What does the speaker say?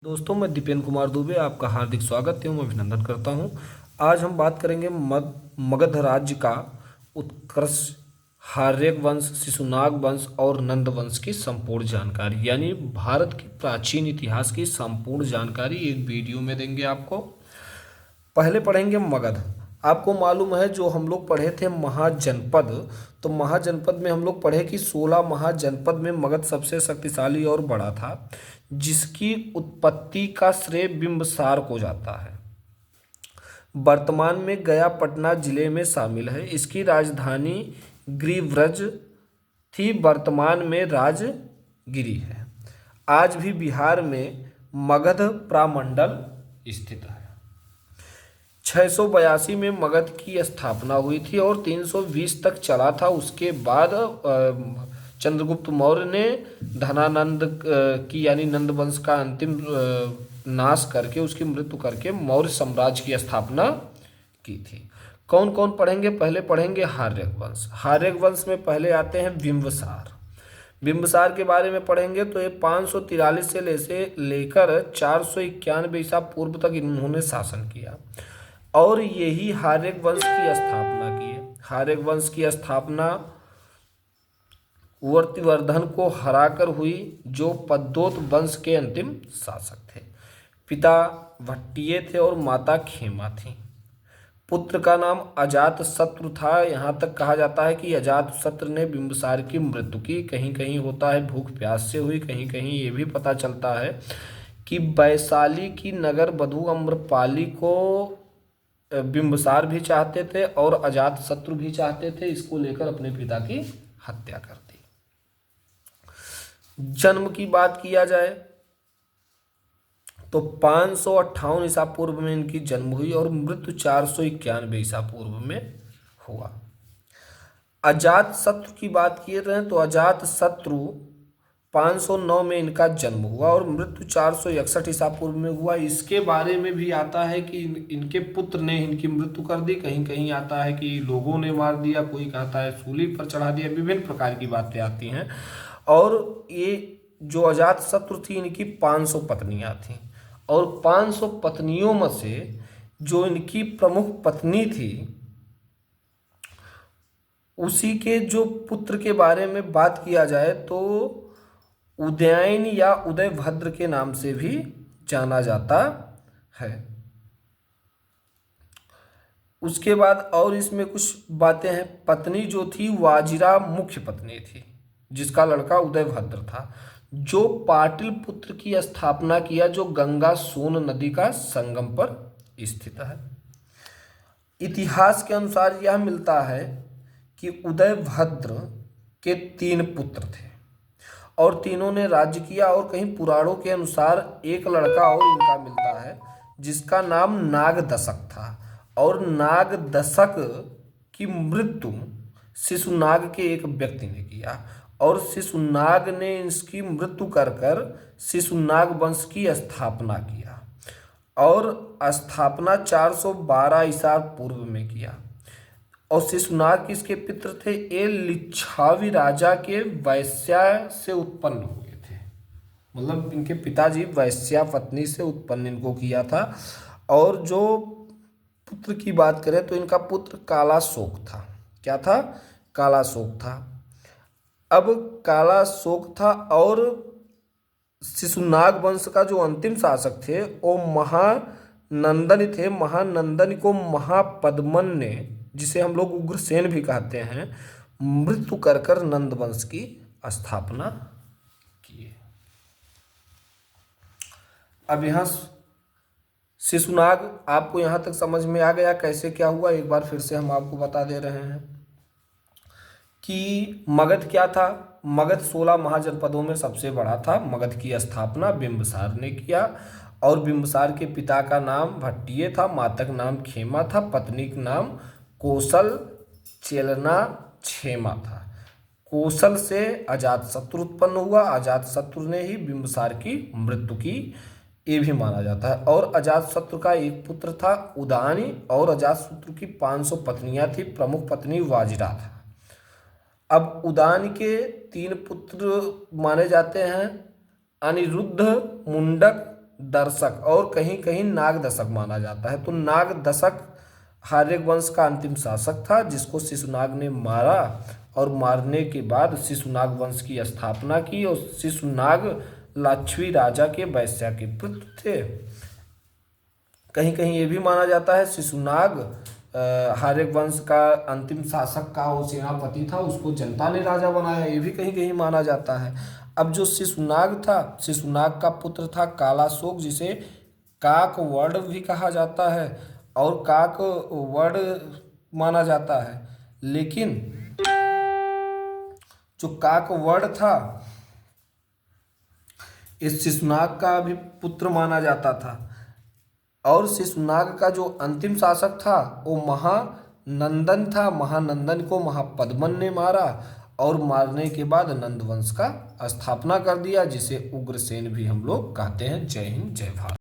दोस्तों, मैं दीपेन कुमार दुबे आपका हार्दिक स्वागत एवं अभिनंदन करता हूं। आज हम बात करेंगे मगध राज्य का उत्कर्ष, हार्यक वंश, शिशुनाग वंश और नंद वंश की संपूर्ण जानकारी, यानी भारत के प्राचीन इतिहास की संपूर्ण जानकारी एक वीडियो में देंगे आपको। पहले पढ़ेंगे मगध। आपको मालूम है जो हम लोग पढ़े थे महाजनपद, तो महाजनपद में हम लोग पढ़े कि 16 महाजनपद में मगध सबसे शक्तिशाली और बड़ा था, जिसकी उत्पत्ति का श्रेय बिंबसार को जाता है। वर्तमान में गया पटना जिले में शामिल है। इसकी राजधानी गिरिव्रज थी, वर्तमान में राजगिरी है। आज भी बिहार में मगध प्रामंडल स्थित है। 682 में मगध की स्थापना हुई थी और 320 तक चला था। उसके बाद चंद्रगुप्त मौर्य ने धनानंद की यानी नंद वंश का अंतिम नाश करके, उसकी मृत्यु करके मौर्य साम्राज्य की स्थापना की थी। कौन कौन पढ़ेंगे? पहले पढ़ेंगे हार्यक वंश। हार्यक वंश में पहले आते हैं बिंबसार। बिंबसार के बारे में पढ़ेंगे तो ये 543 से लेकर 491 ईसा पूर्व तक इन्होंने शासन किया और यही हार्यक वंश की स्थापना की है। हार्यक वंश की स्थापना वर्तिवर्धन को हराकर हुई, जो पद्योत वंश के अंतिम शासक थे। पिता भट्टिये थे और माता खेमा थी। पुत्र का नाम अजात शत्रु था। यहाँ तक कहा जाता है कि अजात शत्रु ने बिंबसार की मृत्यु की। कहीं कहीं होता है भूख प्यास से हुई, कहीं कहीं ये भी पता चलता है कि वैशाली की नगर वधू अम्रपाली को बिंबसार भी चाहते थे और अजात शत्रु भी चाहते थे। इसको लेकर अपने पिता की हत्या कर दी। जन्म की बात किया जाए तो 558 ईसा पूर्व में इनकी जन्म हुई और मृत्यु 491 ईसा पूर्व में हुआ। अजात शत्रु की बात किए रहे तो अजात शत्रु 509 में इनका जन्म हुआ और मृत्यु 461 ईसा पूर्व में हुआ। इसके बारे में भी आता है कि इनके पुत्र ने इनकी मृत्यु कर दी। कहीं कहीं आता है कि लोगों ने मार दिया, कोई कहता है सूली पर चढ़ा दिया। विभिन्न प्रकार की बातें आती हैं। और ये जो अजात शत्रु थी, इनकी 500 पत्नियां थीं और 500 पत्नियों में से जो इनकी प्रमुख पत्नी थी, उसी के जो पुत्र के बारे में बात किया जाए तो उदयन या उदयभद्र के नाम से भी जाना जाता है। उसके बाद और इसमें कुछ बातें हैं। पत्नी जो थी वाजिरा मुख्य पत्नी थी, जिसका लड़का उदयभद्र था, जो पाटलिपुत्र की स्थापना किया, जो गंगा सोन नदी का संगम पर स्थित है। इतिहास के अनुसार यह मिलता है कि उदयभद्र के 3 पुत्र थे और तीनों ने राज्य किया। और कहीं पुराणों के अनुसार एक लड़का और इनका मिलता है, जिसका नाम नागदशक था और नागदशक की मृत्यु शिशुनाग के एक व्यक्ति ने किया और शिशुनाग ने इसकी मृत्यु कर शिशुनाग वंश की स्थापना किया और स्थापना 412 ईसा पूर्व में किया। और शिशुनाग किसके पित्र थे? ये लिच्छावी राजा के वैश्या से उत्पन्न हुए थे। मतलब इनके पिताजी वैश्या पत्नी से उत्पन्न इनको किया था। और जो पुत्र की बात करें तो इनका पुत्र कालाशोक था। क्या था? कालाशोक था। अब कालाशोक था और शिशुनाग वंश का जो अंतिम शासक थे वो महानंदन थे। महानंदन को महापद्मन ने, जिसे हम लोग उग्रसेन भी कहते हैं, मृत्यु कर नंद वंश की स्थापना की। अब यहाँ शिशुनाग आपको यहाँ तक समझ में आ गया कैसे क्या हुआ? एक बार फिर से हम आपको बता दे रहे हैं कि मगध क्या था। मगध 16 महाजनपदों में सबसे बड़ा था। मगध की स्थापना बिंबसार ने किया और बिंबसार के पिता का नाम भट्टिये था, माता का नाम खेमा था, पत्नी का नाम कौशल चेलना क्षेमा था। कौशल से अजात शत्रु उत्पन्न हुआ। अजात शत्रु ने ही बिंबसार की मृत्यु की, ये भी माना जाता है। और अजात शत्रु का एक पुत्र था उदानी और अजात शत्रु की 500 पत्नियां थी। प्रमुख पत्नी वाजिरा था। अब उदान के 3 पुत्र माने जाते हैं, अनिरुद्ध, मुंडक, दर्शक और कहीं कहीं नाग दशक माना जाता है। तो नाग दशक हार्यक वंश का अंतिम शासक था, जिसको शिशुनाग ने मारा और मारने के बाद शिशुनाग वंश की स्थापना की। और शिशुनाग लाक्षवी राजा के वैश्या के पुत्र थे। कहीं कहीं ये भी माना जाता है शिशुनाग हार्यक वंश का अंतिम शासक का वो सेनापति था, उसको जनता ने राजा बनाया, ये भी कहीं कहीं माना जाता है। अब जो शिशुनाग था, शिशुनाग का पुत्र था कालाशोक, जिसे काकवड़ भी कहा जाता है और काकवड़ माना जाता है। लेकिन जो काकवड़ था इस शिशुनाग का भी पुत्र माना जाता था। और शिशुनाग का जो अंतिम शासक था वो महानंदन था। महानंदन को महापद्मन ने मारा और मारने के बाद नंद वंश का स्थापना कर दिया, जिसे उग्रसेन भी हम लोग कहते हैं। जय हिंद, जय भारत।